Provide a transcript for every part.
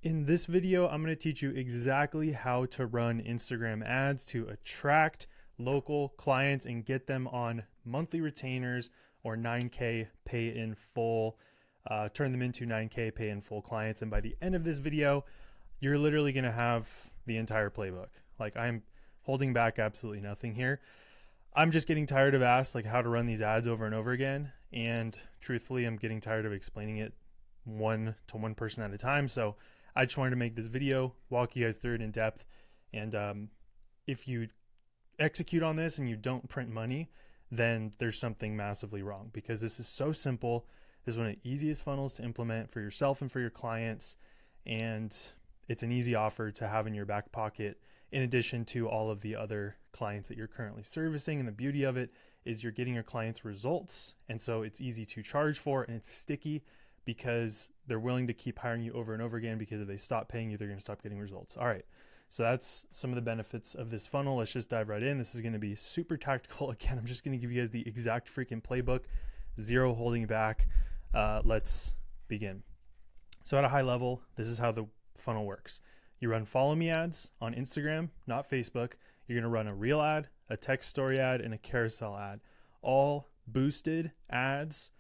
In this video, I'm going to teach you exactly how to run Instagram ads to attract local clients and get them on monthly retainers or 9K pay in full, turn them into 9K pay in full clients. And by the end of this video, you're literally going to have the entire playbook. Like, I'm holding back absolutely nothing here. I'm just getting tired of asked like how to run these ads over and over again. And truthfully, I'm getting tired of explaining it one person at a time. So I just wanted to make this video, walk you guys through it in depth. And if you execute on this and you don't print money, then there's something massively wrong, because this is so simple. This is one of the easiest funnels to implement for yourself and for your clients. And it's an easy offer to have in your back pocket, in addition to all of the other clients that you're currently servicing. And the beauty of it is you're getting your clients results. And so it's easy to charge for, and it's sticky because they're willing to keep hiring you over and over again, because if they stop paying you, they're going to stop getting results. All right. So that's some of the benefits of this funnel. Let's just dive right in. This is going to be super tactical. Again, I'm just going to give you guys the exact freaking playbook, zero holding back. Let's begin. So at a high level, this is how the funnel works. You run follow me ads on Instagram, not Facebook. You're going to run a reel ad, a text story ad, and a carousel ad, all boosted ads.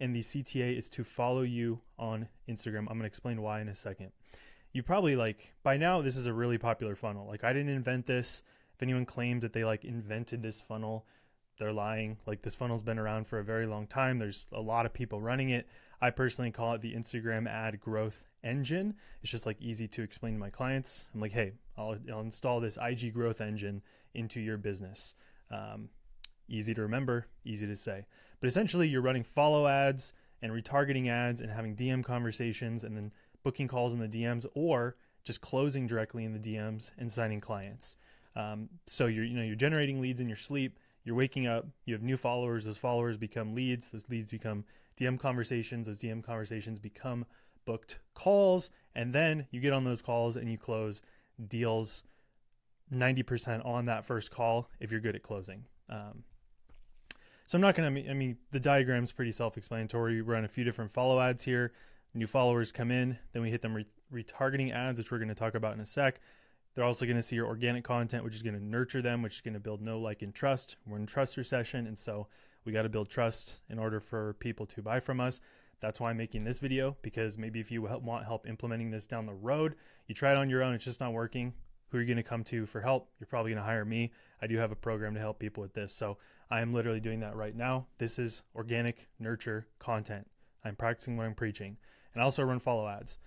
And the CTA is to follow you on Instagram. I'm going to explain why in a second. You probably by now, this is a really popular funnel. Like, I didn't invent this. If anyone claims that they invented this funnel, they're lying. Like, this funnel's been around for a very long time. There's a lot of people running it. I personally call it the Instagram ad growth engine. It's just easy to explain to my clients. I'm like, hey, I'll install this IG growth engine into your business. Easy to remember, easy to say. But essentially, you're running follow ads and retargeting ads and having DM conversations and then booking calls in the DMs, or just closing directly in the DMs and signing clients. So you're generating leads in your sleep. You're waking up. You have new followers. Those followers become leads. Those leads become DM conversations. Those DM conversations become booked calls. And then you get on those calls and you close deals 90% on that first call if you're good at closing. So I'm not going to, the diagram's pretty self-explanatory. We run a few different follow ads here. New followers come in, then we hit them retargeting ads, which we're going to talk about in a sec. They're also going to see your organic content, which is going to nurture them, which is going to build know, like, and trust. We're in trust recession, and so we got to build trust in order for people to buy from us. That's why I'm making this video, because maybe if you want help implementing this down the road, you try it on your own, it's just not working. Who are you going to come to for help? You're probably going to hire me. I do have a program to help people with this. So I am literally doing that right now. This is organic nurture content. I'm practicing what I'm preaching. And I also run follow ads.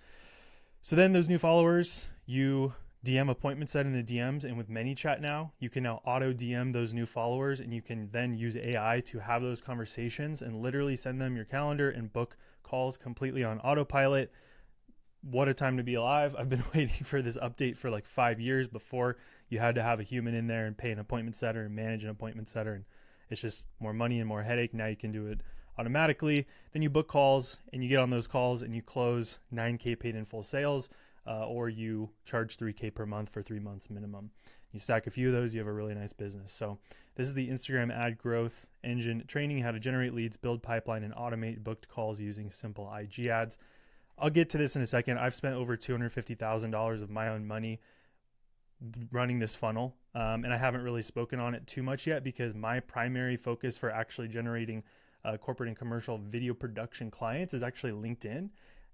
So then those new followers, you DM appointment set in the DMs. And with ManyChat now, you can now auto DM those new followers, and you can then use AI to have those conversations and literally send them your calendar and book calls completely on autopilot. What a time to be alive. I've been waiting for this update for 5 years. Before, you had to have a human in there and pay an appointment setter and manage an appointment setter. And it's just more money and more headache. Now you can do it automatically. Then you book calls and you get on those calls and you close 9K paid in full sales, or you charge 3K per month for 3 months minimum. You stack a few of those, you have a really nice business. So this is the Instagram ad growth engine training, how to generate leads, build pipeline, and automate booked calls using simple IG ads. I'll get to this in a second. I've spent over $250,000 of my own money running this funnel. And I haven't really spoken on it too much yet, because my primary focus for actually generating corporate and commercial video production clients is actually LinkedIn.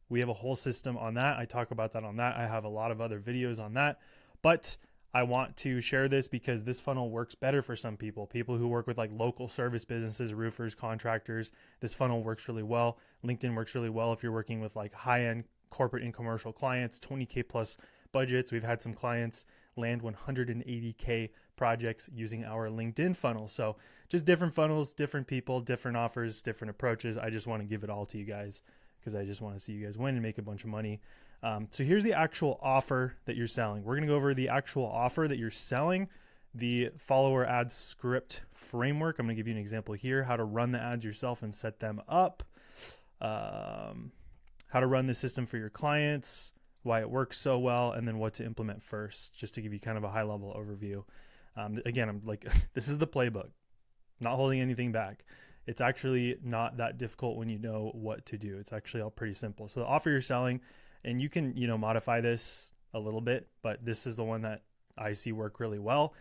We have a whole system on that. I talk about that on that. I have a lot of other videos on that, but I want to share this because this funnel works better for some people who work with local service businesses, roofers, contractors. This funnel works really well. LinkedIn works really well if you're working with high-end corporate and commercial clients, 20K plus budgets. We've had some clients land 180K projects using our LinkedIn funnel. So just different funnels, different people, different offers, different approaches. I just want to give it all to you guys because I just want to see you guys win and make a bunch of money. So here's the actual offer that you're selling. We're going to go over the actual offer that you're selling, the follower ad script framework. I'm going to give you an example here, how to run the ads yourself and set them up, how to run the system for your clients, why it works so well, and then what to implement first, just to give you kind of a high level overview. Again, I'm this is the playbook, not holding anything back. It's actually not that difficult when you know what to do. It's actually all pretty simple. So the offer you're selling, And you can, modify this a little bit, but this is the one that I see work really well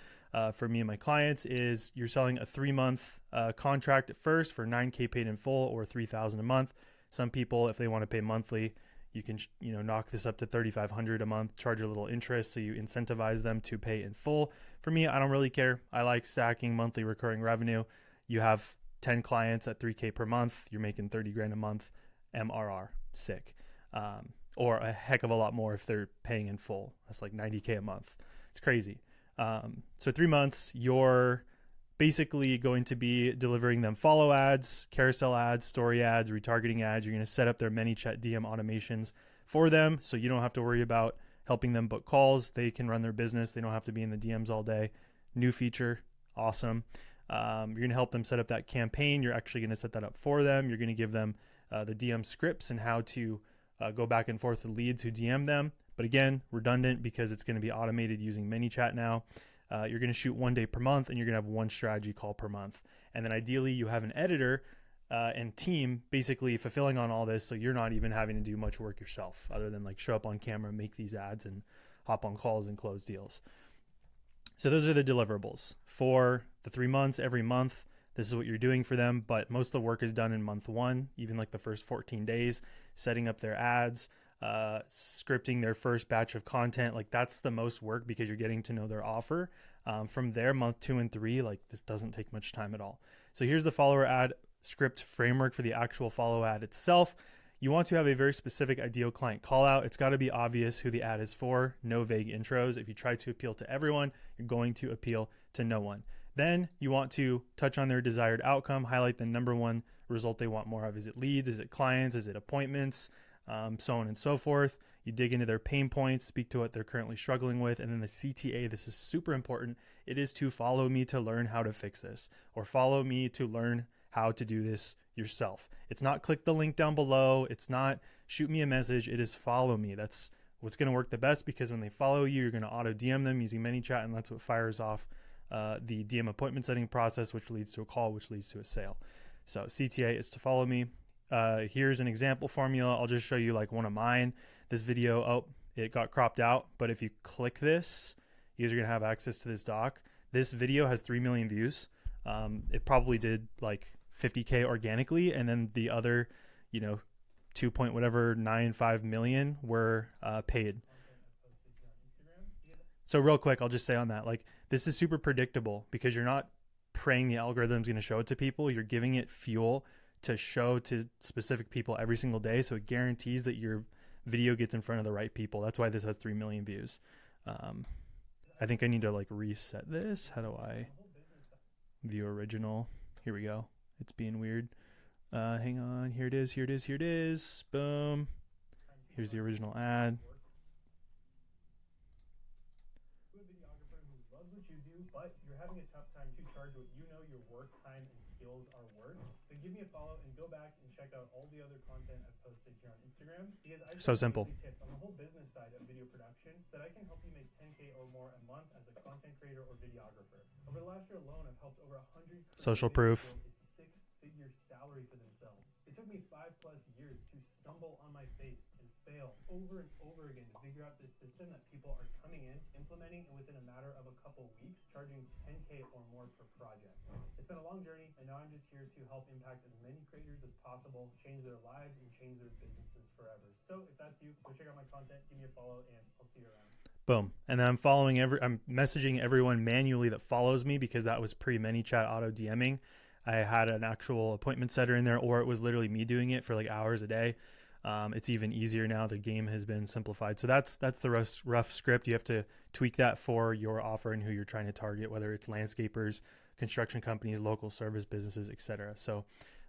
for me and my clients. Is you're selling a 3-month contract at first for 9K paid in full or 3,000 a month. Some people, if they want to pay monthly, you can, knock this up to 3,500 a month, charge a little interest, so you incentivize them to pay in full. For me, I don't really care. I like stacking monthly recurring revenue. You have 10 clients at 3K per month, you're making 30 grand a month, MRR, sick. Or a heck of a lot more if they're paying in full. That's like 90K a month. It's crazy. So 3 months, you're basically going to be delivering them follow ads, carousel ads, story ads, retargeting ads. You're going to set up their ManyChat DM automations for them, so you don't have to worry about helping them book calls. They can run their business. They don't have to be in the DMs all day. New feature, awesome. You're going to help them set up that campaign. You're actually going to set that up for them. You're going to give them the DM scripts and how to go back and forth with leads who DM them. But again, redundant because it's going to be automated using ManyChat now. You're going to shoot 1 day per month, and you're going to have 1 strategy call per month. And then ideally you have an editor and team basically fulfilling on all this, so you're not even having to do much work yourself other than like show up on camera, make these ads, and hop on calls and close deals. So those are the deliverables for the 3 months. Every month, this is what you're doing for them, but most of the work is done in month 1, even like the first 14 days, setting up their ads, scripting their first batch of content. Like that's the most work because you're getting to know their offer. From there, month 2 and 3, like this doesn't take much time at all. So here's the follower ad script framework for the actual follow ad itself. You want to have a very specific ideal client call out. It's got to be obvious who the ad is for, no vague intros. If you try to appeal to everyone, you're going to appeal to no one. Then you want to touch on their desired outcome, highlight the number one result they want more of. Is it leads? Is it clients? Is it appointments? So on and so forth. You dig into their pain points, speak to what they're currently struggling with. And then the CTA, this is super important. It is to follow me to learn how to fix this, or follow me to learn how to do this yourself. It's not click the link down below. It's not shoot me a message. It is follow me. That's what's going to work the best, because when they follow you, you're going to auto DM them using ManyChat, and that's what fires off the DM appointment setting process, which leads to a call, which leads to a sale. So CTA is to follow me. Here's an example formula. I'll just show you like one of mine. This video, it got cropped out, but if you click this, you guys are going to have access to this doc. This video has 3 million views. It probably did like 50K organically, and then the other, 2.95 million were paid. So real quick, I'll just say on that, like this is super predictable because you're not praying the algorithm's going to show it to people. You're giving it fuel to show to specific people every single day. So it guarantees that your video gets in front of the right people. That's why this has 3 million views. I think I need to like reset this. How do I view original? Here we go. It's being weird. Hang on. Here it is. Here it is. Here it is. Boom. Here's the original ad. Videographer who loves what you do, but you're having a tough time to charge what you know your work time and skills are worth, then give me a follow and go back and check out all the other content I've posted here on Instagram, because I So simple. tips on the whole business side of video production so that I can help you make 10K or more a month as a content creator or videographer. Over the last year alone, I've helped over 100 social proof. build a 6-figure salary for themselves. It took me 5+ years to stumble on my face and fail over and over again to figure out this system that people are coming in, implementing, and within a matter of a couple weeks, charging 10K or more per project. It's been a long journey, and now I'm just here to help impact as many creators as possible, change their lives, and change their businesses forever. So if that's you, go check out my content, give me a follow, and I'll see you around. Boom. And then I'm messaging everyone manually that follows me, because that was pre-ManyChat auto DMing. I had an actual appointment setter in there, or it was literally me doing it for like hours a day. It's even easier now. The game has been simplified. So that's the rough script. You have to tweak that for your offer and who you're trying to target, whether it's landscapers, construction companies, local service businesses, etc. So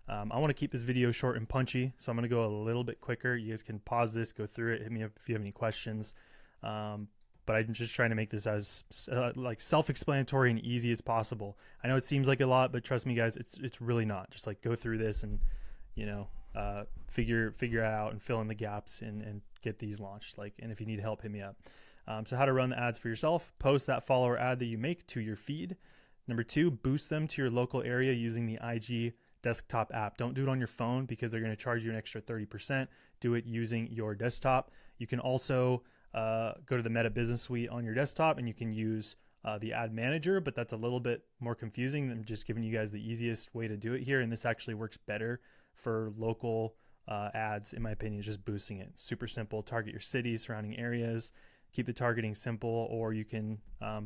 I want to keep this video short and punchy, so I'm going to go a little bit quicker. You guys can pause this, go through it, hit me up if you have any questions. But I'm just trying to make this as like self-explanatory and easy as possible. I know it seems like a lot, but trust me, guys, it's really not. Just like go through this and figure it out and fill in the gaps and get these launched. And if you need help, hit me up. So how to run the ads for yourself: post that follower ad that you make to your feed. Number 2, boost them to your local area using the IG desktop app. Don't do it on your phone because they're going to charge you an extra 30%. Do it using your desktop. You can also go to the Meta Business Suite on your desktop, and you can use the ad manager, but that's a little bit more confusing than just giving you guys the easiest way to do it here. And this actually works better for local ads, in my opinion, just boosting it. Super simple. Target your city, surrounding areas, keep the targeting simple, or you can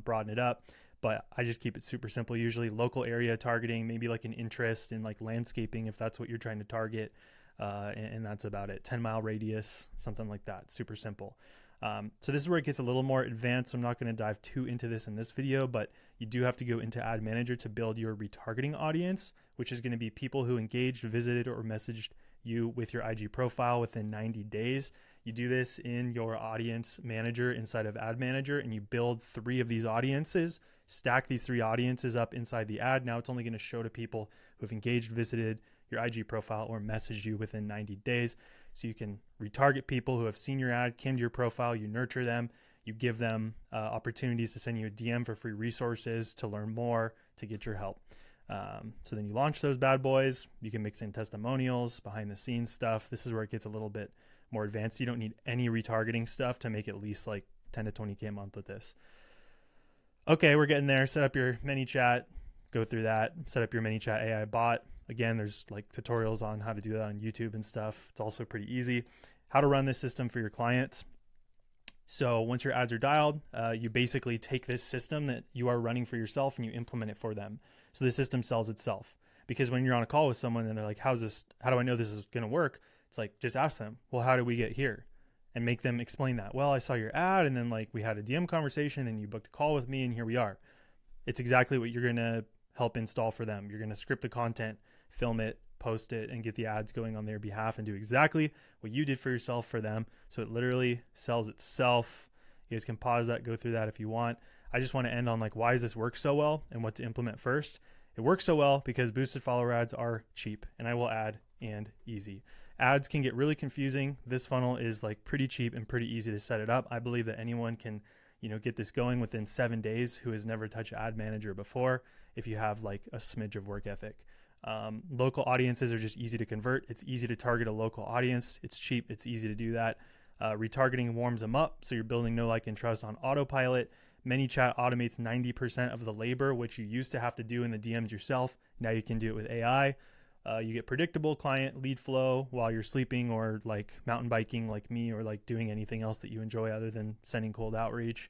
broaden it up. But I just keep it super simple. Usually local area targeting, maybe like an interest in like landscaping if that's what you're trying to target. And that's about it. 10-mile radius, something like that. Super simple. So this is where it gets a little more advanced. I'm not going to dive too into this in this video, but you do have to go into Ad Manager to build your retargeting audience, which is going to be people who engaged, visited, or messaged you with your IG profile within 90 days. You do this in your audience manager inside of Ad Manager, and you build 3 of these audiences, stack these 3 audiences up inside the ad. Now it's only going to show to people who have engaged, visited your IG profile, or messaged you within 90 days. So you can retarget people who have seen your ad, came to your profile, you nurture them, you give them opportunities to send you a DM for free resources, to learn more, to get your help. So then you launch those bad boys. You can mix in testimonials, behind the scenes stuff. This is where it gets a little bit more advanced. You don't need any retargeting stuff to make at least like 10 to 20K a month with this. Okay, we're getting there. Set up your ManyChat, go through that. Set up your ManyChat AI bot. Again, there's like tutorials on how to do that on YouTube and stuff. It's also pretty easy. How to run this system for your clients. So once your ads are dialed, you basically take this system that you are running for yourself and you implement it for them. So the system sells itself. Because when you're on a call with someone and they're like, how do I know this is going to work? It's like, just ask them, well, how did we get here? And make them explain that. Well, I saw your ad, and then like we had a DM conversation, and you booked a call with me, and here we are. It's exactly what you're going to help install for them. You're going to script the content, film it, post it, and get the ads going on their behalf, and do exactly what you did for yourself for them. So it literally sells itself. You guys can pause that, go through that if you want. I just want to end on like, why does this work so well and what to implement first? It works so well because boosted follower ads are cheap, and I will add and easy. Ads can get really confusing. This funnel is like pretty cheap and pretty easy to set it up. I believe that anyone can, get this going within 7 days who has never touched Ad Manager before, if you have like a smidge of work ethic. Local audiences are just easy to convert. It's easy to target a local audience. It's cheap. It's easy to do that. Retargeting warms them up. So you're building know, like, and trust on autopilot. ManyChat automates 90% of the labor, which you used to have to do in the DMs yourself. Now you can do it with AI. You get predictable client lead flow while you're sleeping, or like mountain biking like me, or like doing anything else that you enjoy other than sending cold outreach.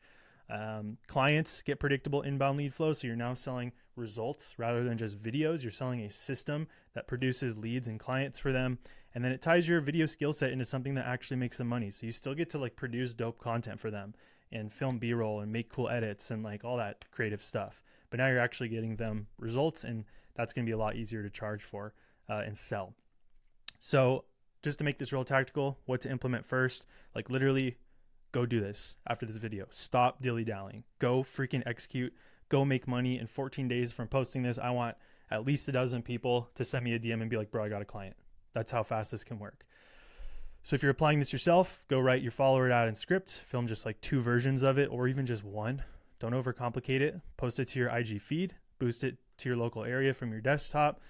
Clients get predictable inbound lead flow. So you're now selling results rather than just videos. You're selling a system that produces leads and clients for them. And then it ties your video skill set into something that actually makes some money. So you still get to like produce dope content for them and film B-roll and make cool edits and like all that creative stuff. But now you're actually getting them results, and that's going to be a lot easier to charge for and sell. So just to make this real tactical, what to implement first, like literally go do this after this video. Stop dilly-dallying. Go freaking execute. Go make money. In 14 days from posting this, I want at least 12 people to send me a DM and be like, bro, I got a client. That's how fast this can work. So if you're applying this yourself, go write your follower ad and script, film just like 2 versions of it, or even just one. Don't overcomplicate it. Post it to your IG feed, boost it to your local area from your desktop,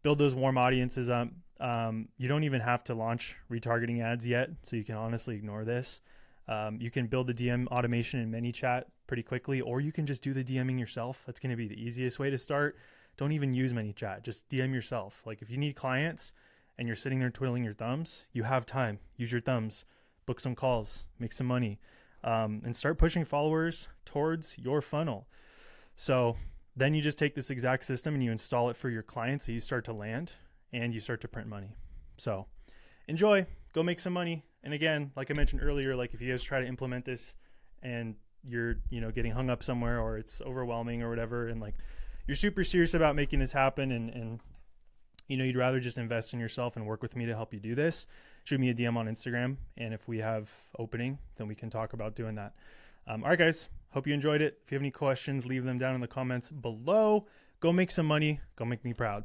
build those warm audiences up. You don't even have to launch retargeting ads yet, so you can honestly ignore this. You can build the DM automation in ManyChat pretty quickly, or you can just do the DMing yourself. That's going to be the easiest way to start. Don't even use ManyChat. Just DM yourself. Like if you need clients and you're sitting there twiddling your thumbs, you have time. Use your thumbs. Book some calls. Make some money. And start pushing followers towards your funnel. So then you just take this exact system and you install it for your clients. So you start to land and you start to print money. So enjoy. Go make some money. And again, like I mentioned earlier, like if you guys try to implement this and you're, getting hung up somewhere, or it's overwhelming or whatever, and like you're super serious about making this happen, and you'd rather just invest in yourself and work with me to help you do this, shoot me a DM on Instagram. And if we have opening, then we can talk about doing that. All right, guys, hope you enjoyed it. If you have any questions, leave them down in the comments below. Go make some money. Go make me proud.